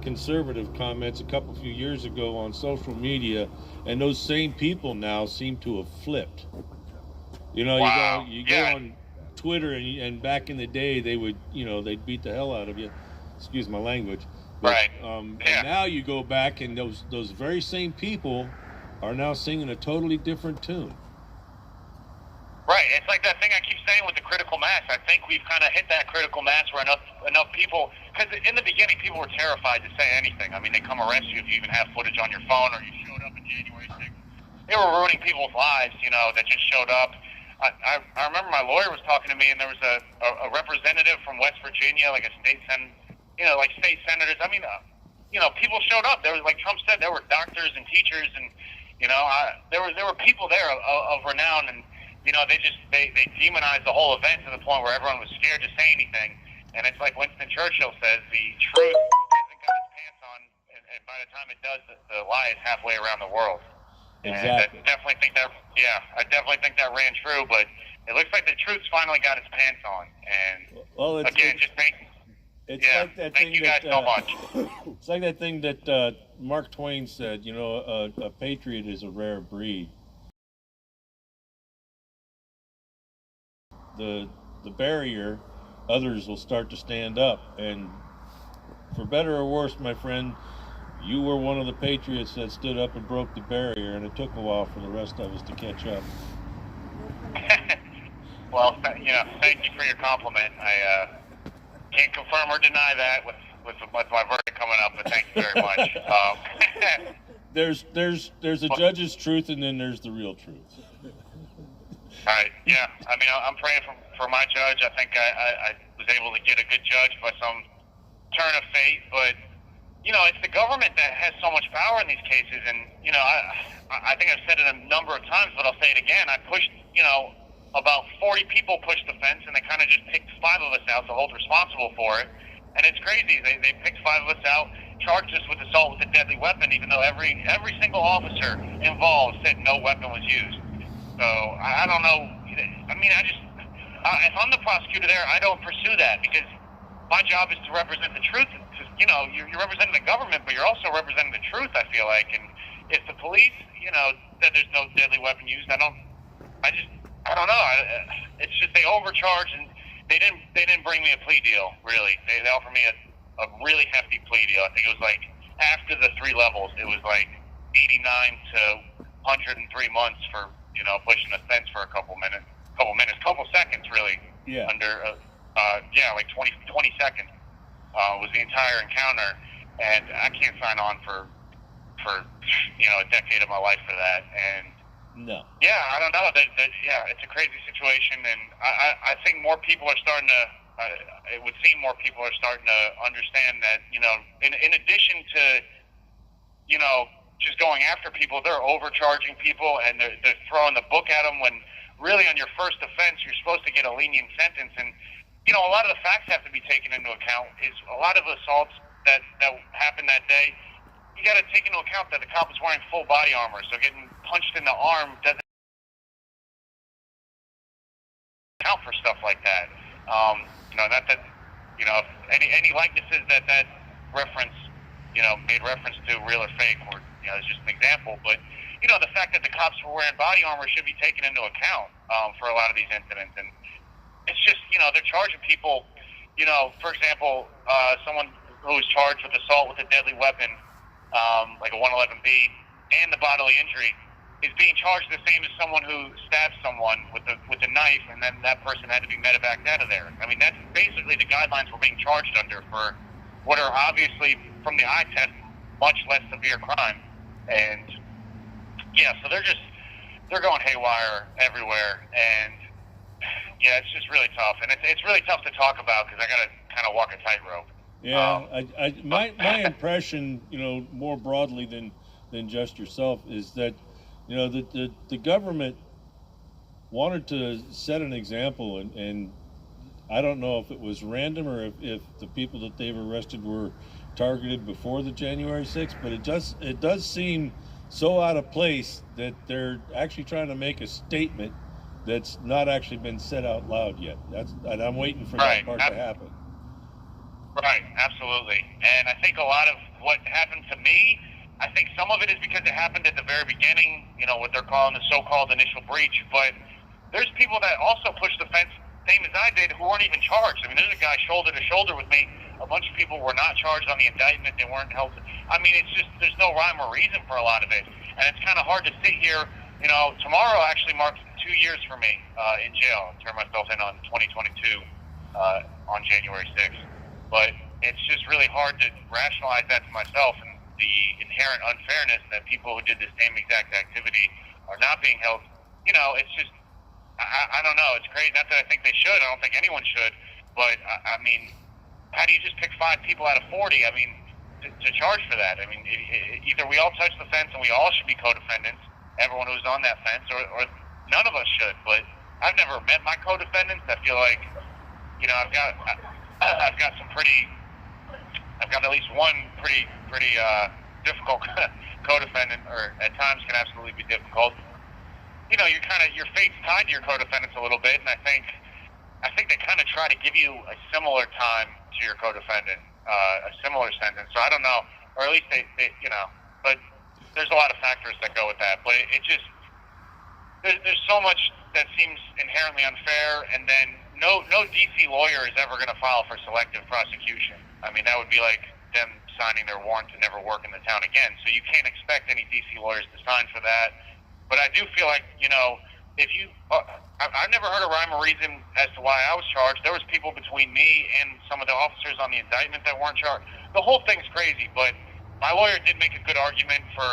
conservative comments a few years ago on social media, and those same people now seem to have flipped. You know, Wow. you go on Twitter, and back in the day, they would, they'd beat the hell out of you. Excuse my language. But, Right. And now you go back, and those very same people are now singing a totally different tune. Right. It's like that thing I keep saying with the critical mass. I think we've kind of hit that critical mass where enough people, because in the beginning people were terrified to say anything. I mean, they come arrest you if you even have footage on your phone or you showed up on January 6th. They were ruining people's lives, that just showed up. I remember my lawyer was talking to me, and there was a representative from West Virginia, like a state state senators. I mean, people showed up. There was, like Trump said, there were doctors and teachers, and there were people there of renown, and they demonized the whole event to the point where everyone was scared to say anything. And it's like Winston Churchill says, the truth hasn't got its pants on, and by the time it does, the lie is halfway around the world. Exactly. And I definitely think that ran true, but it looks like the truth's finally got its pants on. And thank you guys so much. It's like that thing that Mark Twain said, a patriot is a rare breed. The barrier, others will start to stand up, and for better or worse, my friend, you were one of the patriots that stood up and broke the barrier, and it took a while for the rest of us to catch up. Well, thank you for your compliment. I can't confirm or deny that with my verdict coming up, but thank you very much. There's a judge's truth, and then there's the real truth. All right. Yeah. I mean, I'm praying for my judge. I think I was able to get a good judge by some turn of fate, but it's the government that has so much power in these cases, and I think I've said it a number of times, but I'll say it again. I pushed, about 40 people pushed the fence, and they kind of just picked 5 of us out to hold responsible for it. And it's crazy. They picked 5 of us out, charged us with assault with a deadly weapon, even though every single officer involved said no weapon was used. So I don't know. I mean, if I'm the prosecutor there, I don't pursue that, because my job is to represent the truth. You're representing the government, but you're also representing the truth, I feel like. And if the police, said there's no deadly weapon used, I don't know. It's just they overcharged, and they didn't bring me a plea deal, really. They offered me a really hefty plea deal. I think it was like, after the 3 levels, it was like 89 to 103 months for, pushing the fence for a couple seconds, really. Yeah. Under, like 20 seconds. Was the entire encounter, and I can't sign on for a decade of my life for that. And no. Yeah, I don't know. It's a crazy situation, and I think more people are starting to. It would seem more people are starting to understand that in addition to just going after people, they're overcharging people, and they're throwing the book at them when really on your first offense you're supposed to get a lenient sentence. And a lot of the facts have to be taken into account. Is a lot of assaults that happened that day, you got to take into account that the cop was wearing full body armor, so getting punched in the arm doesn't count for stuff like that. Any likenesses that reference, made reference to, real or fake, or it's just an example. But the fact that the cops were wearing body armor should be taken into account for a lot of these incidents. And it's just, they're charging people, for example, someone who was charged with assault with a deadly weapon, like a 111B, and the bodily injury, is being charged the same as someone who stabbed someone with a knife, and then that person had to be medevaced out of there. I mean, that's basically the guidelines we're being charged under for what are obviously, from the eye test, much less severe crime. And, so they're going haywire everywhere, and yeah, it's just really tough, and it's really tough to talk about because I got to kind of walk a tightrope. Yeah, my impression, more broadly than just yourself, is that, the government wanted to set an example, and I don't know if it was random or if the people that they've arrested were targeted before the January 6th, but it does seem so out of place that they're actually trying to make a statement that's not actually been said out loud yet. And I'm waiting for that part to happen. Right, absolutely. And I think a lot of what happened to me, I think some of it is because it happened at the very beginning, what they're calling the so-called initial breach. But there's people that also pushed the fence, same as I did, who weren't even charged. I mean, there's a guy shoulder to shoulder with me. A bunch of people were not charged on the indictment. They weren't held. I mean, it's just, there's no rhyme or reason for a lot of it. And it's kind of hard to sit here. Tomorrow actually marks 2 years for me in jail. I turned myself in on 2022 on January 6th. But it's just really hard to rationalize that to myself, and the inherent unfairness that people who did the same exact activity are not being held. It's just, I don't know. It's crazy. Not that I think they should. I don't think anyone should. But, I mean, how do you just pick 5 people out of 40? I mean, to charge for that. I mean, either we all touch the fence and we all should be co-defendants, everyone who's on that fence, or none of us should. But I've never met my co-defendants. I feel like, I've got at least one pretty difficult co-defendant, or at times can absolutely be difficult. Your fate's tied to your co-defendants a little bit, and I think they kind of try to give you a similar time to your co-defendant, a similar sentence. So I don't know, or at least they but there's a lot of factors that go with that. But it just, there's so much that seems inherently unfair, and then no DC lawyer is ever going to file for selective prosecution. I mean, that would be like them signing their warrant to never work in the town again. So you can't expect any DC lawyers to sign for that. But I do feel like, if you, I've never heard a rhyme or reason as to why I was charged. There was people between me and some of the officers on the indictment that weren't charged. The whole thing's crazy, but my lawyer did make a good argument for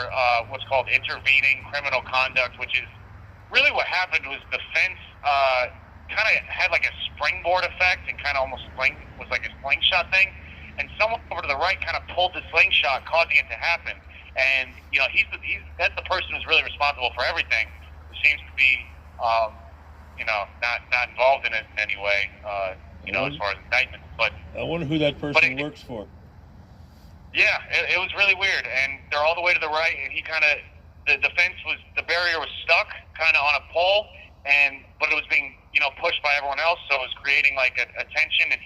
what's called intervening criminal conduct, which is really what happened was the fence kind of had like a springboard effect and kind of almost was like a slingshot thing. And someone over to the right kind of pulled the slingshot, causing it to happen. And, that's the person who's really responsible for everything, who seems to be, not involved in it in any way, as far as indictments. But I wonder who that person works for. Yeah, it was really weird. And they're all the way to the right, and he kind of, the barrier was stuck kind of on a pole, but it was being, pushed by everyone else, so it was creating like a tension, and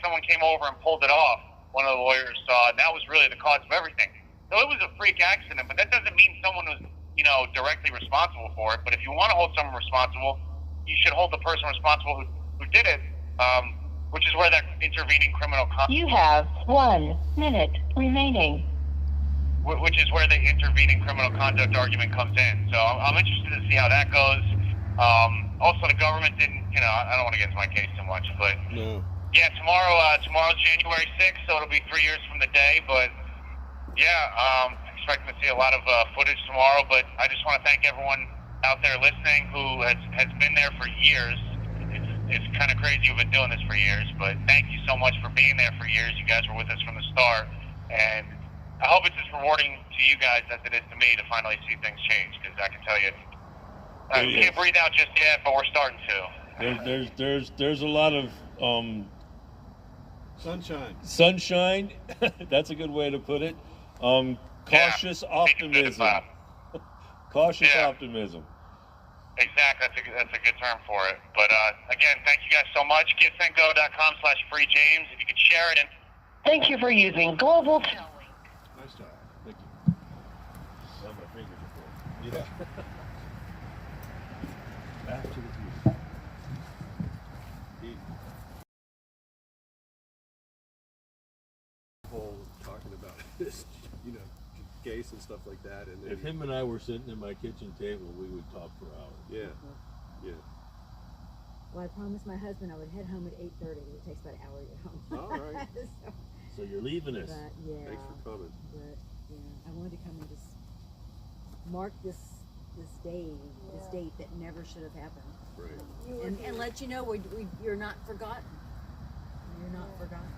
someone came over and pulled it off. One of the lawyers saw, and that was really the cause of everything. So it was a freak accident, but that doesn't mean someone was, directly responsible for it. But if you want to hold someone responsible, you should hold the person responsible who did it, which is where that intervening criminal conduct. You have 1 minute remaining. Which is where the intervening criminal conduct argument comes in. So I'm interested to see how that goes. Also, the government didn't, I don't want to get into my case too much, but no. Yeah, tomorrow's January 6th, so it'll be 3 years from the day. But expecting to see a lot of footage tomorrow. But I just want to thank everyone out there listening who has been there for years. It's kind of crazy you've been doing this for years, but thank you so much for being there for years. You guys were with us from the start, and I hope it's as rewarding to you guys as it is to me to finally see things change, because I can tell you, we can't breathe out just yet, but we're starting to. There's a lot of sunshine. That's a good way to put it. Cautious optimism. Cautious optimism. Exactly. That's a good term for it. But again, thank you guys so much. GetSendGo.com/freejames. If you could share it. Thank you for using Global Towing. Nice job. Thank you. Got my fingers before. Yeah. Back to the view. Talking about this, case and stuff like that. And if him and I were sitting at my kitchen table, we would talk for hours. Yeah. Well, I promised my husband I would head home at 8:30. It takes about an hour to get home. All right. So you're leaving us. But, yeah. Thanks for coming. But I wanted to come and just mark this date that never should have happened. Right. And let you know you're not forgotten. You're not forgotten.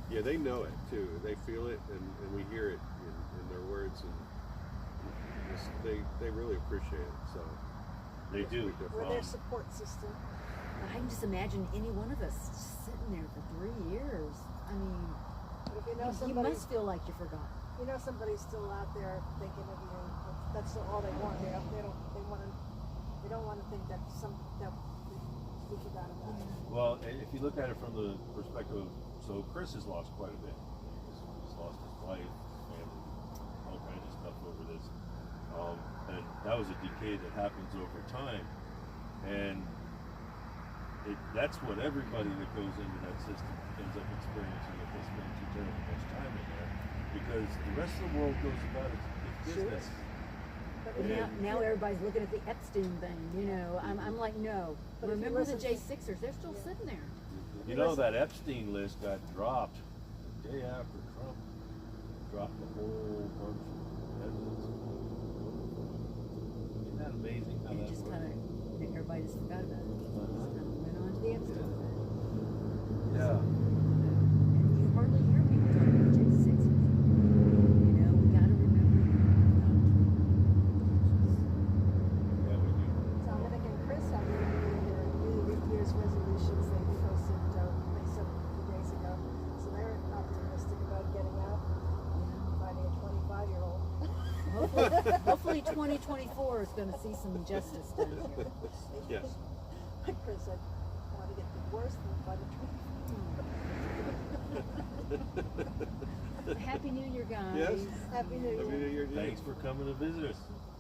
Yeah, they know it too. They feel it, and we hear it in their words, and they really appreciate it. So they do. We're their support system. I can just imagine any one of us just sitting there for 3 years. I mean, But if you must feel like you're forgotten. Somebody's still out there thinking of you. That's all they want. They don't want to think that we forgot about it. Well, if you look at it from the perspective of, so Chris has lost quite a bit. lost his wife, family, all kinds of stuff over this. And that was a decay that happens over time. And that's what everybody that goes into that system ends up experiencing if they spend too terribly much time in there. Because the rest of the world goes about its business. But But if you- now everybody's looking at the Epstein thing, you know. I'm like, no. But if you Remember the listen to- J6ers? They're still sitting there. You know, that Epstein list got dropped the day after Trump dropped a whole bunch of evidence. Isn't that amazing how And it that just works? kind of, everybody just forgot about it. Just kind of went on to the Epstein thing. Yeah. And you hardly hear people talking about J6ers. You know, we got to remember Yeah, we do. Dominic and Chris have their New Year's resolutions they posted, they said a few days ago. So they're optimistic about getting out, finding a 25-year-old. hopefully 2024 is going to see some justice done here. Yes. Like Chris said, I want to get divorced and find a 25. Happy New Year, guys. Yes. Happy New Happy New Year. Year to you. Thanks for coming to visit us.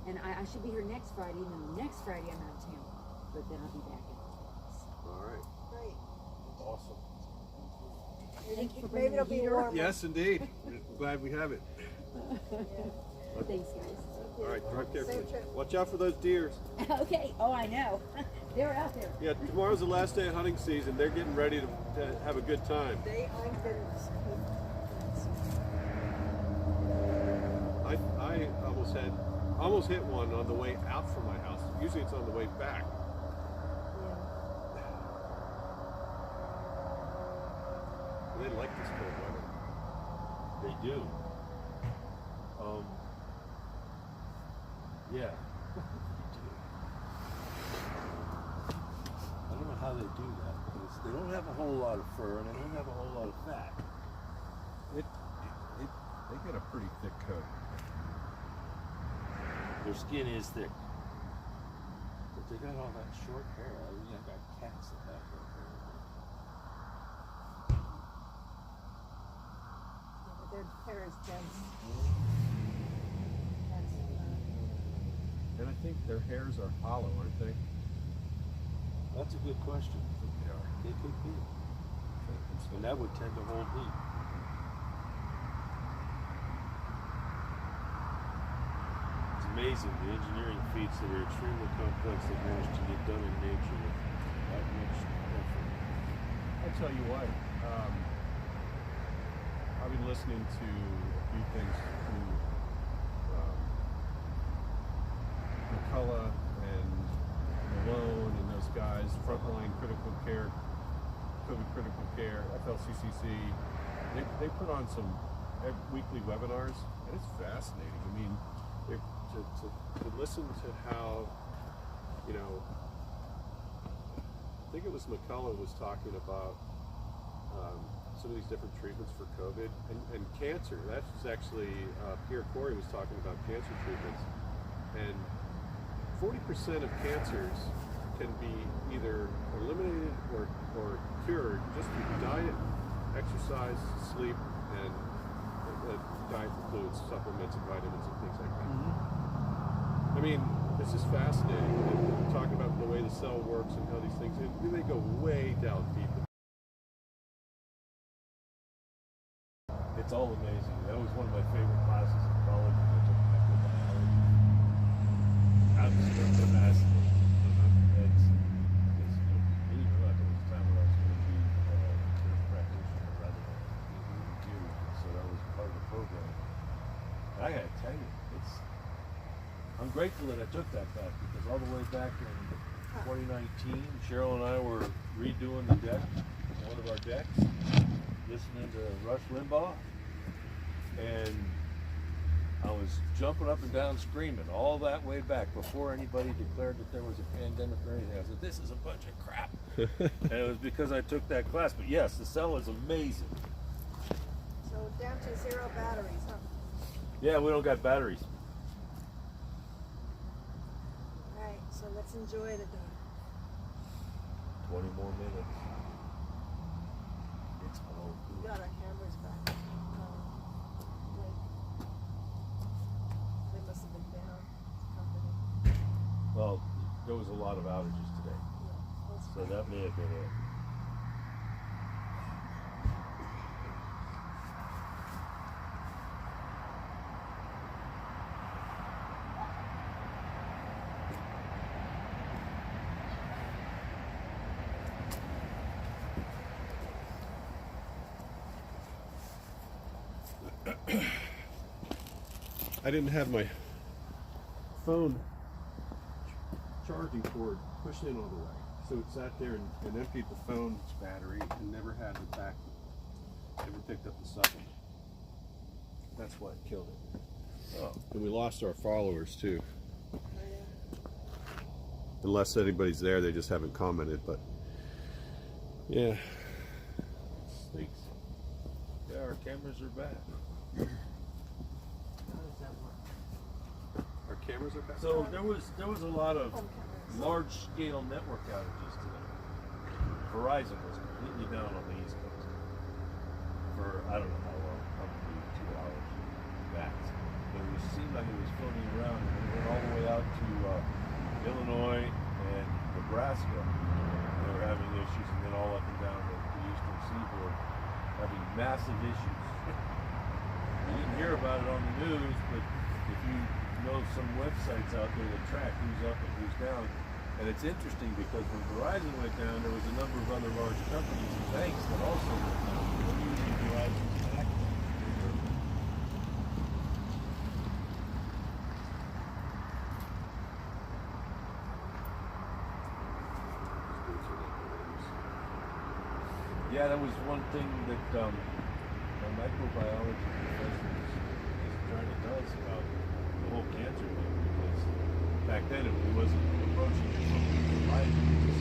And I should be here next Friday, and then next Friday I'm out of town. But then I'll be back in August. All right. Great. Awesome. Thank you for Maybe bringing it'll the be heater. warmer. Yes, indeed. Glad we have it. Thanks, guys. All right, drive carefully. Safe trip. Watch out for those deers. Okay. Oh, I know. They're out there. Yeah, tomorrow's the last day of hunting season. They're getting ready to have a good time. I've been. I almost hit one on the way out from my house. Usually it's on the way back. They like this cold weather. They do. Yeah. I don't know how they do that because they don't have a whole lot of fur and they don't have a whole lot of fat. They get a pretty thick coat. Their skin is thick. But they got all that short hair. I mean, I got cats that have that hair. Their hair is dense. And I think their hairs are hollow, aren't they? That's a good question. I think they are. They could be. And that would tend to hold heat. It's amazing the engineering feats that are extremely complex that managed to get done in nature without much effort. I'll tell you what. I've been listening to a few things from McCullough and Malone and those guys, frontline critical care, COVID critical care, FLCCC. They put on some weekly webinars, and it's fascinating. I mean, to listen to how, you know, I think it was McCullough was talking about some of these different treatments for COVID and cancer. That's actually, Pierre Corey was talking about cancer treatments. And 40% of cancers can be either eliminated or cured just through diet, exercise, sleep, and diet includes supplements and vitamins and things like that. I mean, this is fascinating. And talking about the way the cell works and how these things, they go way down deep. It's all amazing. That was one of my favorite classes in college when I took microbiology. Absolutely fascinating. Believe it or not, there was a time when I was going to be a nurse practitioner rather than you. So that was part of the program. I gotta tell you, I'm grateful that I took that class because all the way back in 2019, Cheryl and I were redoing the deck, one of our decks, listening to Rush Limbaugh, and I was jumping up and down screaming all that way back before anybody declared that there was a pandemic or anything. I said, this is a bunch of crap. And it was because I took that class. But yes, the cell is amazing. So down to 0 batteries, huh? Yeah, we don't got batteries. All right, so let's enjoy the day. 20 more minutes. It's all We good. got our cameras back. was a lot of outages today. That's So that may have been it. I didn't have my phone charging cord pushed in all the way, so it sat there and emptied the phone's battery and never had it back. Never picked up the sucker. That's what killed it. Oh. And we lost our followers too. Unless anybody's there, they just haven't commented. But yeah, Stinks. Yeah, our cameras are back. our cameras are back. So there was a lot of large scale network outages today. Verizon was completely down on the East Coast for I don't know how long, probably 2 hours max. But it seemed like it was floating around, and it went all the way out to Illinois and Nebraska. They were having issues, and then all up and down the eastern seaboard having massive issues. You didn't hear about it on the news, but if you know some websites out there that track who's up and who's down, and it's interesting because when Verizon went down, there was a number of other large companies and banks that also went down. Using Verizon's backbone. Yeah, that was one thing that my microbiology professor is trying to tell us about the whole cancer thing, because back then it wasn't approaching it from the light. It was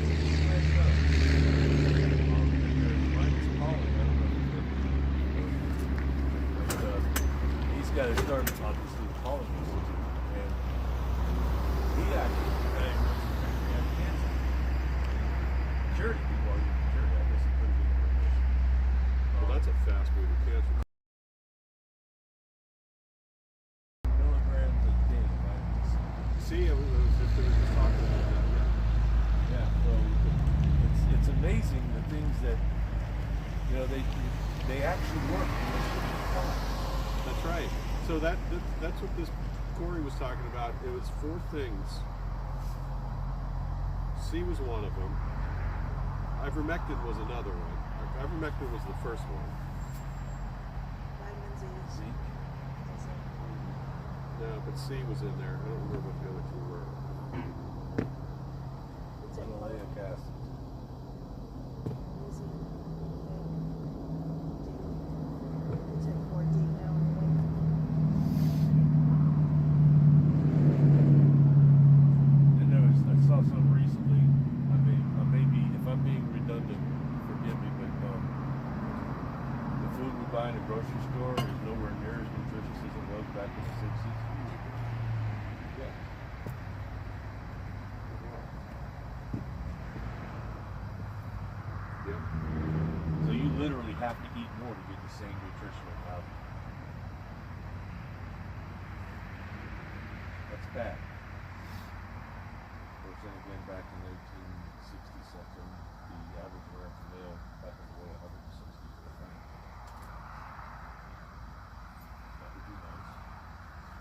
minus pollen. I don't know if you've but he's got to start obviously the pollen institute, and he actually diagnosed him with cancer. Cured it before he cured it. I guess he couldn't be in remission. Well, that's a fast moving cancer. Milligrams a day. See, I was just talking about that. Yeah, so it's amazing the things that they actually work. That's right. So that's what this Corey was talking about. It was 4 things. C was one of them. Ivermectin was another one. Ivermectin was the first one. Vitamin Z. No, but C was in there. I don't remember what the other 2 were. It's in Linoleic acid. Easy. It's in 4D now. And I saw some recently. I may be, if I'm being redundant, forgive me, but the food we buy in a grocery store is nowhere near as nutritious as it was back in the 60s. Yeah. Yeah. So you literally have to eat more to get the same nutritional value. That's bad. Of course, then again, back in 1960 something, the average American male happened to weigh 160 pounds. That would be nice.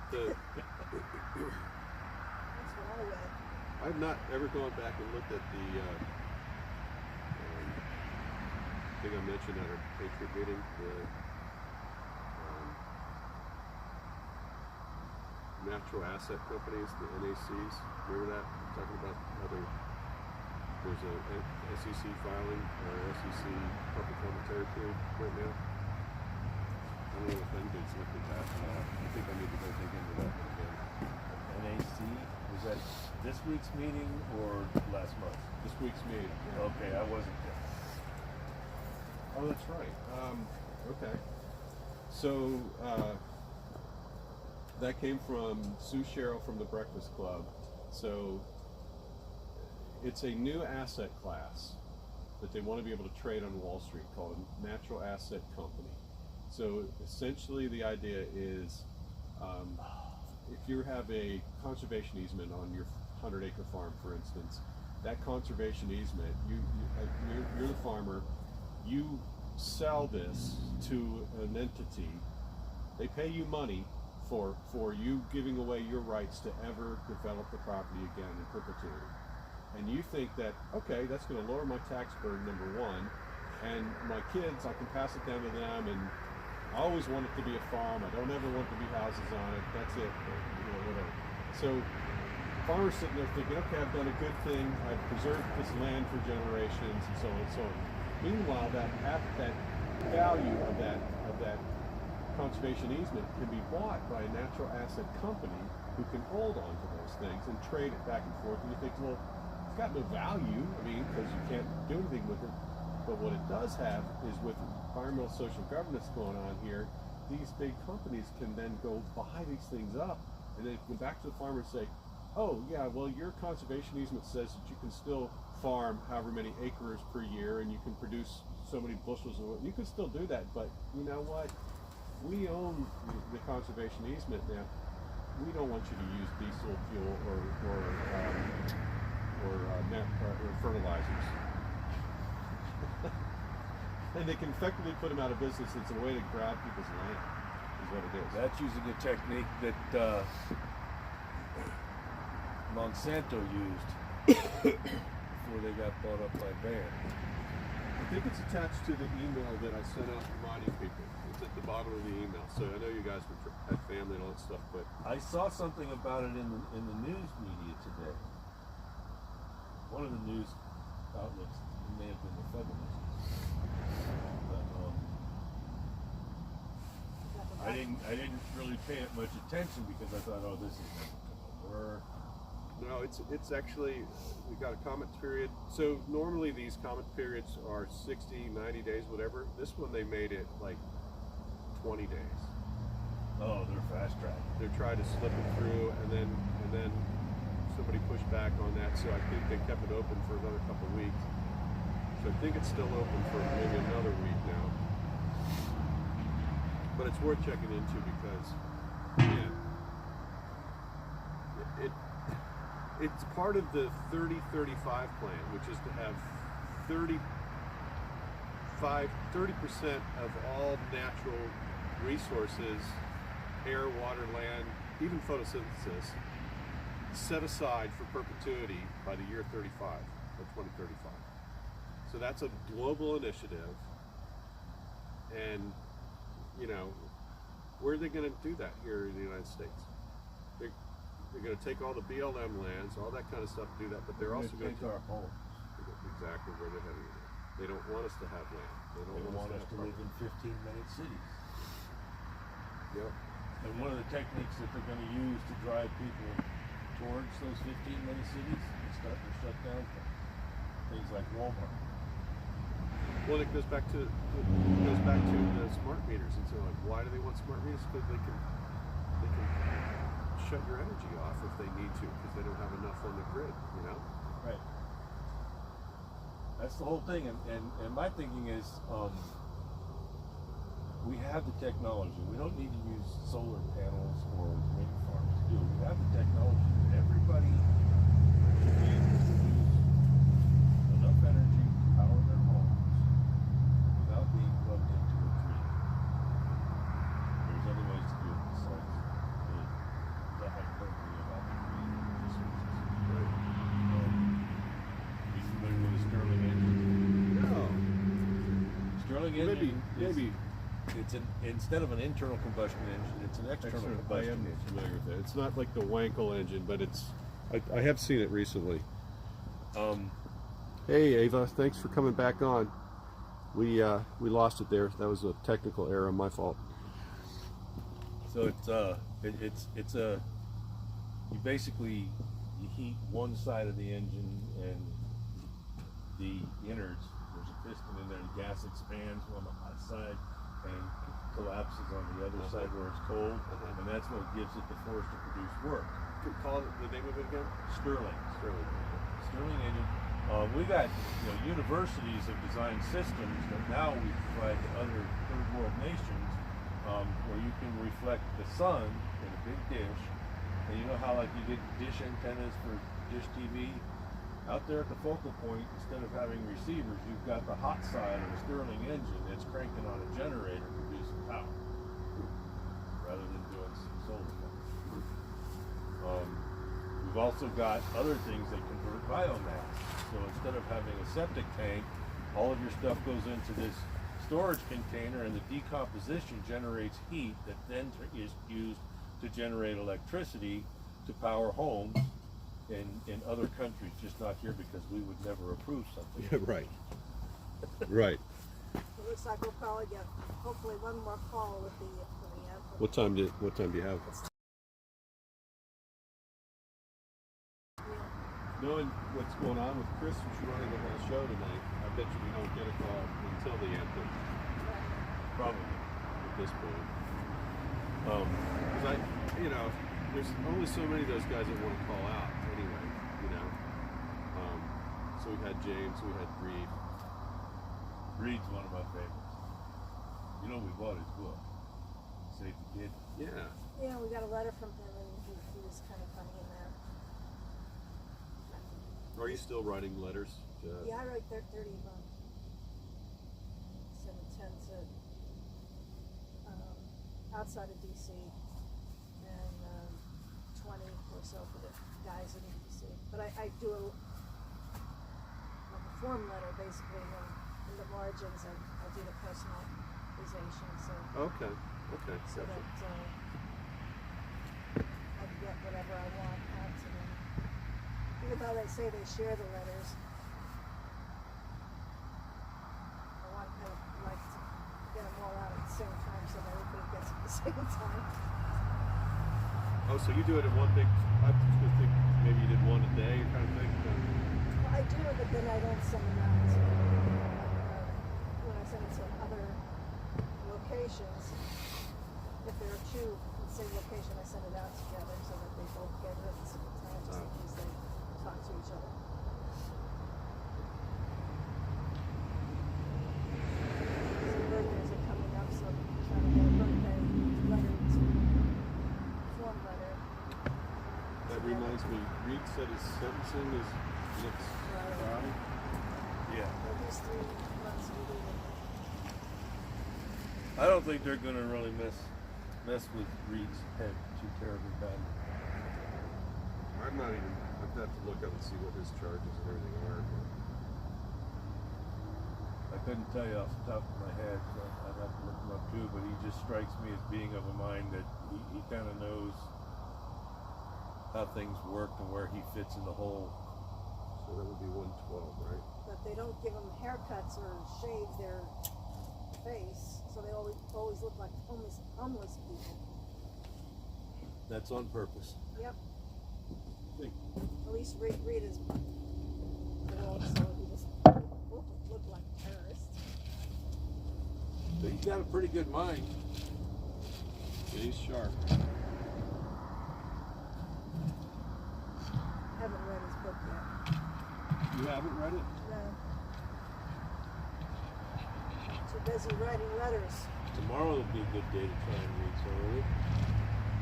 That's what I read. I've not ever gone back and looked at the thing I mentioned at our Patriot meeting, the natural asset companies, the NACs. Remember that? Talking about how there's a SEC filing or SEC public commentary period right now. I don't know if anybody's looked at that. I think I need to go dig into that one again. NAC, was that this week's meeting or last month? This week's meeting. Okay, I wasn't there. Oh, that's right. Okay. So that came from Sue Sherrill from the Breakfast Club. So it's a new asset class that they want to be able to trade on Wall Street called a natural asset company. So essentially the idea is if you have a conservation easement on your 100-acre farm, for instance, that conservation easement, you're the farmer, you sell this to an entity, they pay you money for you giving away your rights to ever develop the property again in perpetuity. And you think that, okay, that's going to lower my tax burden, number one, and my kids, I can pass it down to them, and I always want it to be a farm, I don't ever want to be houses on it, that's it, whatever. So farmers sitting there thinking, okay, I've done a good thing, I've preserved this land for generations, and so on and so on. Meanwhile, that value of that conservation easement can be bought by a natural asset company who can hold on to those things and trade it back and forth, and you think, well, it's got no value, I mean, because you can't do anything with it. But what it does have is, with environmental social governance going on here, these big companies can then go buy these things up and then go back to the farmer and say, oh yeah, well, your conservation easement says that you can still farm however many acres per year and you can produce so many bushels of it. You can still do that, but you know what? We own the conservation easement now. We don't want you to use diesel fuel or fertilizers. And they can effectively put them out of business. It's a way to grab people's land, is what it is. That's using a technique that Monsanto used before they got bought up by Bayer. I think it's attached to the email that I sent out reminding people. It's at the bottom of the email. So I know you guys had family and all that stuff, but I saw something about it in the news media today. One of the news outlets, it may have been the Federalist. But, I didn't really pay it much attention because I thought, oh, this is never gonna work. no, it's actually, we got a comment period. So normally these comment periods are 60, 90 days, whatever. This one they made it like 20 days. Oh, they're fast track. They're trying to slip it through, and then somebody pushed back on that, so I think they kept it open for another couple of weeks. So I think it's still open for maybe another week now. But it's worth checking into because, man, it's part of the 30-35 plan, which is to have 30% of all natural resources, air, water, land, even photosynthesis, set aside for perpetuity by the year 35 or 2035. So that's a global initiative, and where are they going to do that here in the United States? They're going to take all the BLM lands, all that kind of stuff, to do that, but they're also going to take our homes. Exactly where they're heading. They don't want us to have land. They don't want us to live in 15-minute cities. Yep. And one of the techniques that they're going to use to drive people towards those 15-minute cities is starting to shut down things like Walmart. Well, it goes back to the smart meters, and so like, why do they want smart meters? Because they can shut your energy off if they need to, because they don't have enough on the grid. Right. That's the whole thing, and my thinking is, we have the technology. We don't need to use solar panels or wind farms to do it. We have the technology. Everybody should be able to use enough energy to power their homes without being plugged into a tree. There's other ways to do it besides the hyperbole about the green resources. Right. You familiar with a Stirling engine? No. Stirling engine maybe. It's instead of an internal combustion engine, it's an external combustion engine. I'm familiar with it. It's not like the Wankel engine, but I have seen it recently. Hey Ava, thanks for coming back on. We lost it there. That was a technical error, my fault. So it's you heat one side of the engine and the innards. There's a piston in there. The gas expands on the hot side and collapses on the other side where it's cold, and that's what gives it the force to produce work. Call it the name of it again? Stirling engine. We got universities have designed systems that now we provide to other third world nations, where you can reflect the sun in a big dish, and you know how like you get dish antennas for dish TV. Out there at the focal point, instead of having receivers, you've got the hot side of a Stirling engine that's cranking on a generator producing power, rather than doing some solar power. We've also got other things that convert biomass. So instead of having a septic tank, all of your stuff goes into this storage container, and the decomposition generates heat that then is used to generate electricity to power homes in other countries, just not here because we would never approve something. Yeah, right. Right. It looks like we'll probably get hopefully one more call with the anthem. What time do you have? Knowing what's going on with Chris, who's running the whole show tonight, I bet you we don't get a call until the anthem. Probably at this point. Because there's only so many of those guys that want to call out anyway, you know. So we had James, we had Reed. Reed's one of my favorites. You know, we bought his book, Save the Kid. Yeah. Yeah, we got a letter from him, and he was kind of funny in there. Are you still writing letters? Yeah, I write 30 a month. Send 10 to outside of DC, and 20 or so for the guys in DC. But I do a form letter basically in the margins, and I do the personalization. So Okay. so that I can get whatever I want out to them. Even though they say they share the letters, I like to get them all out at the same time so that everybody gets it at the same time. Oh, so you do it in one big? I was going to think maybe you did one a day, kind of thing. Well, I do, but then I don't send them out to, when I send it to other locations. If there are two in the same location, I send it out together so that they both get it at the same time, just in case they talk to each other. So birthdays are coming up, so I'm trying to get a birthday letter to form letter. That reminds me, Reed said his sentencing is next Friday. Yeah. At least 3 months we do it. I don't think they're going to really mess with Reed's head too terribly badly. I'm not even. I'd have to look up and see what his charges and everything are. I couldn't tell you off the top of my head, so I'd have to look him up too, but he just strikes me as being of a mind that he kind of knows how things work and where he fits in the whole. So that would be 112, right? But they don't give them haircuts or shave their face, so they always look like homeless people. That's on purpose. Yep. Think. At least Reed is old, so he doesn't look like a terrorist. But he's got a pretty good mind. Yeah, he's sharp. Haven't read his book yet. You haven't read it? No. Too busy writing letters. Tomorrow will be a good day to try and read some of it.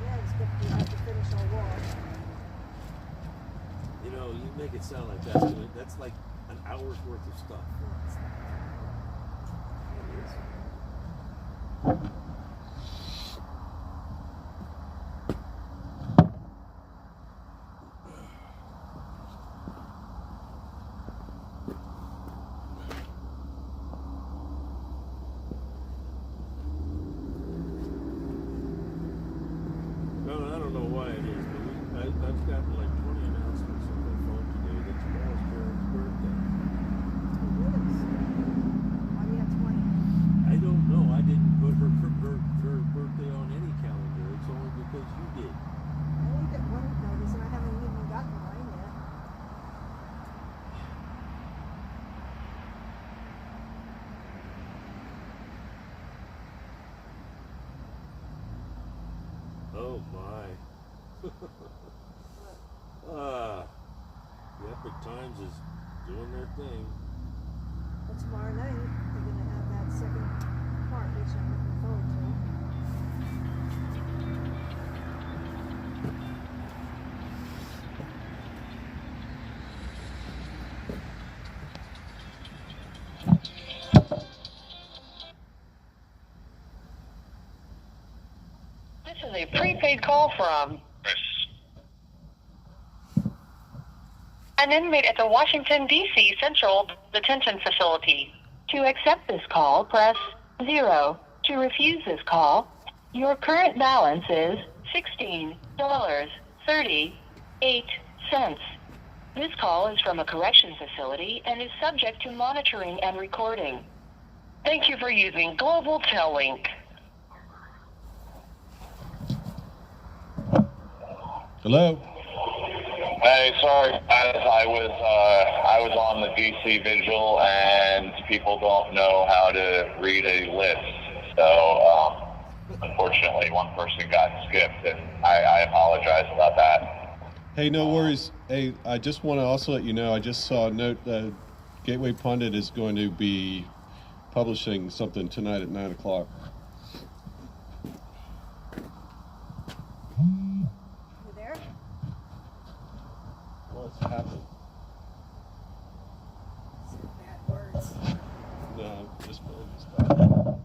Yeah, it's good. We have to finish our wall. You know, you make it sound like that's like an hour's worth of stuff. It is. No, I don't know why it is, but I've gotten like 20 announcements on my phone today that tomorrow's Karen's birthday. It is. Why do you have 20? I don't know. I didn't put her birthday on any calendar. It's only because you did. I only get one notice, and I haven't even gotten mine yet. Oh my. The Epic Times is doing their thing. But tomorrow night, they're going to have that second part, which I'm looking forward to. This is a prepaid call from Chris. an inmate at the Washington, D.C. Central Detention Facility. To accept this call, press 0. To refuse this call, your current balance is $16.38. This call is from a correction facility and is subject to monitoring and recording. Thank you for using Global Tellink. Hello. Hey, sorry guys. I was on the DC vigil, and people don't know how to read a list. So unfortunately, one person got skipped, and I apologize about that. Hey, no worries. Hey, I just want to also let you know, I just saw a note that Gateway Pundit is going to be publishing something tonight at 9 o'clock. You there? What's happening? Some bad words. No, just stop.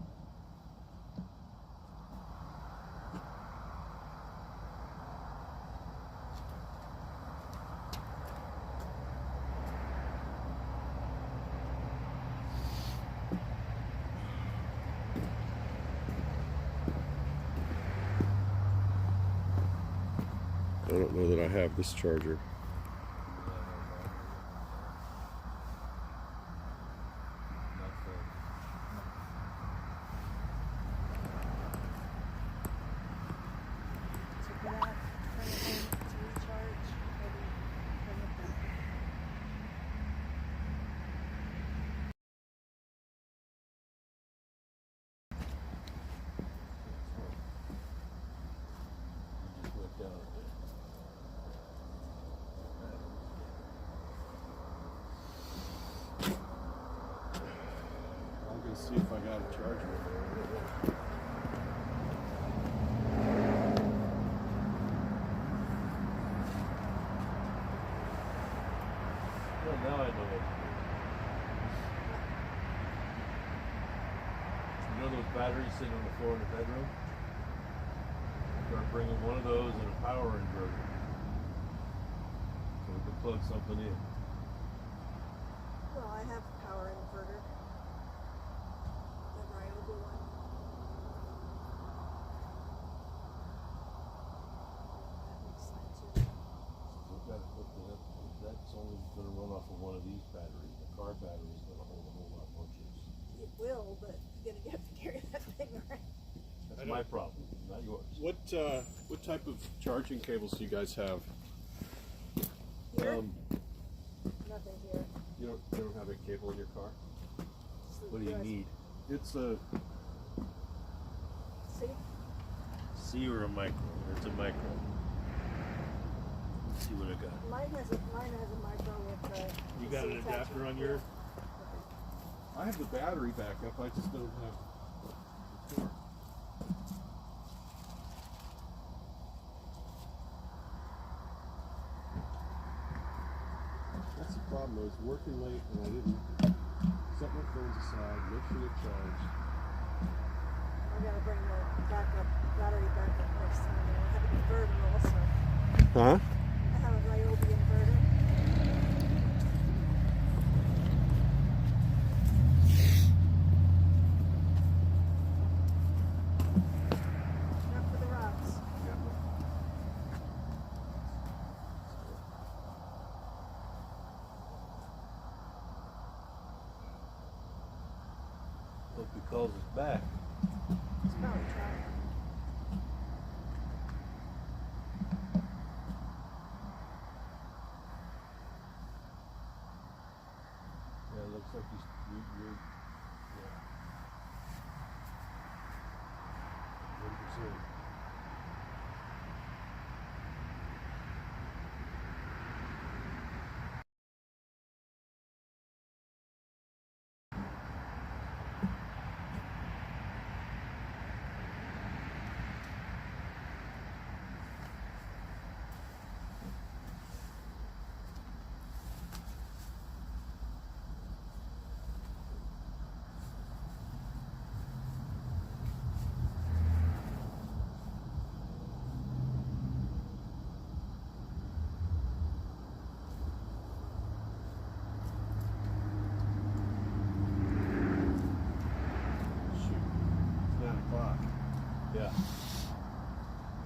I don't know that I have this charger. So for that, turn it on to recharge, maybe bring it back. I'm going to see if I got a charger. Well, now I know what to do. You know those batteries sitting on the floor in the bedroom? Start bringing one of those and a power inverter, so we can plug something in. Well, I have a power inverter. The Ryobi one. That makes sense too. We've got to hook it up. That's only going to run off of one of these batteries. The car battery is going to hold a whole lot more juice. It will, but you're gonna have to carry that thing around. That's my problem, not yours. What type of charging cables do you guys have? Here? Nothing here. You don't have a cable in your car? Just the What do you USB. need? It's a See? C or a micro? It's a micro. Let's see what I got. Mine has a micro with You got an adapter on yours? I have the battery backup. I just don't have the cord. That's the problem. I was working late and I didn't set my phones aside, make sure they're charged. I gotta bring the battery backup next time. And I have an inverter also. Huh? I have a Ryobi inverter. Enough for the rocks. Hope he calls us back. It's probably trying.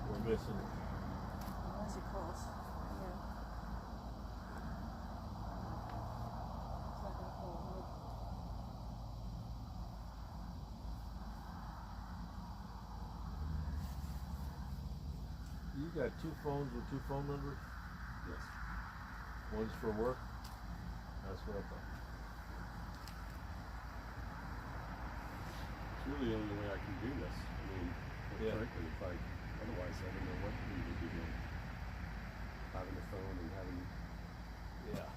We're missing it. Unless he calls. Yeah. It's not gonna call. You got 2 phones with 2 phone numbers? Yes. One's for work? That's what I thought. It's really the only way I can do this. I mean, Yeah. frankly, otherwise I don't know what we would be doing. Having a phone and having, Yeah.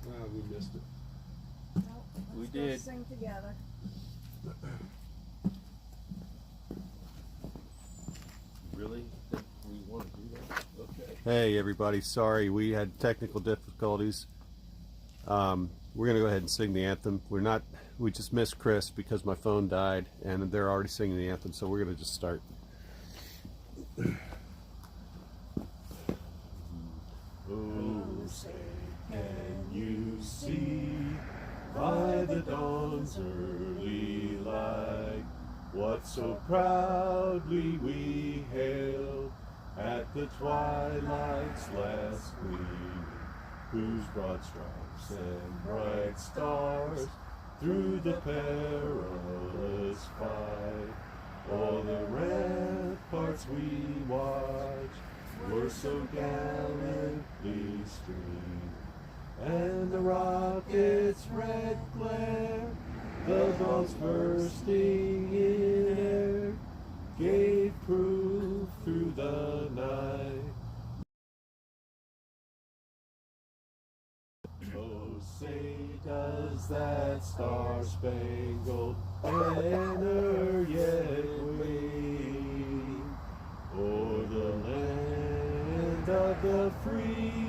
well, we missed it. Nope, We let's did. go sing together. Really? Think we want to do that? Okay. Hey everybody, sorry we had technical difficulties. We're gonna go ahead and sing the anthem. We just missed Chris because my phone died and they're already singing the anthem, so we're gonna just start. Oh, say, can you see by the dawn's early light what so proudly we hailed at the twilight's last gleam, whose broad stripes and bright stars through the perilous fight all the ramparts we watched were so gallantly streamed, and the rocket's red glare, the bombs bursting in air, gave proof through the night. Oh, say does that star-spangled banner yet wave o'er the land of the free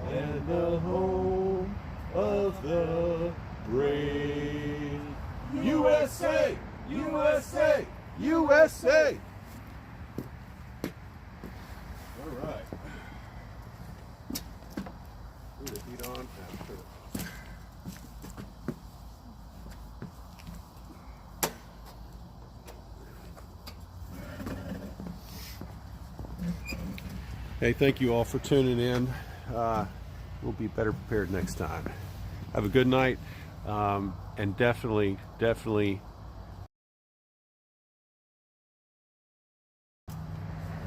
and the home of the brave? USA! USA! USA! All right. Put the heat on and turn it off. Hey, thank you all for tuning in. We'll be better prepared next time. Have a good night, and definitely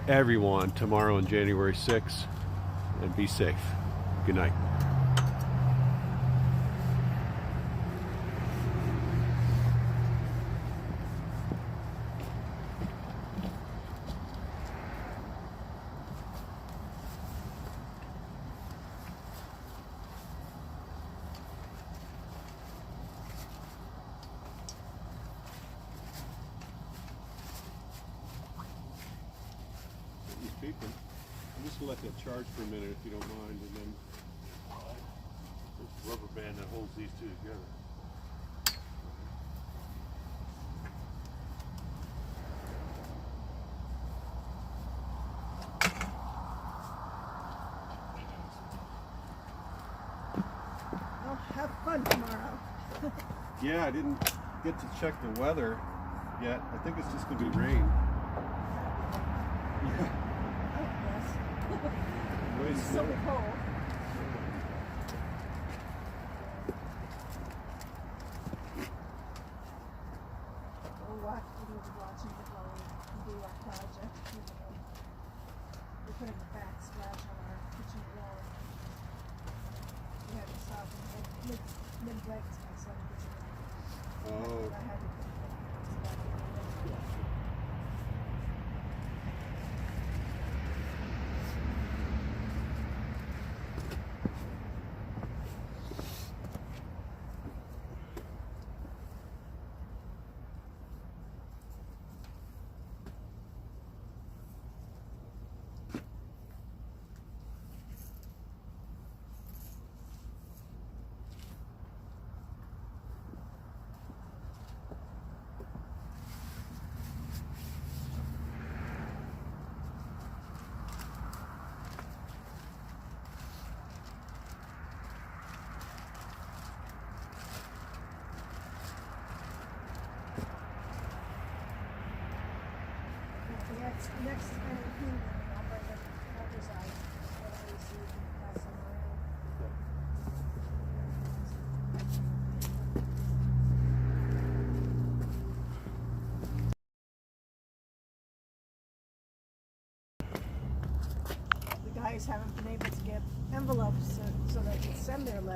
everyone tomorrow on January 6th, and be safe. Good night. I'm just gonna let that charge for a minute if you don't mind, and then there's a rubber band that holds these two together. Well, have fun tomorrow. Yeah, I didn't get to check the weather yet. I think it's just gonna be rain. Yeah. Yes. Way It's so snow. cold. We were watching it while we do our project. We're putting a backsplash on our kitchen wall. We had to stop and mid-break to my son gets it. Oh. I had to put it back. next time we clean them, I'll bring them others out, whatever you see, you can pass them around. The guys haven't been able to get envelopes so they can send their letters.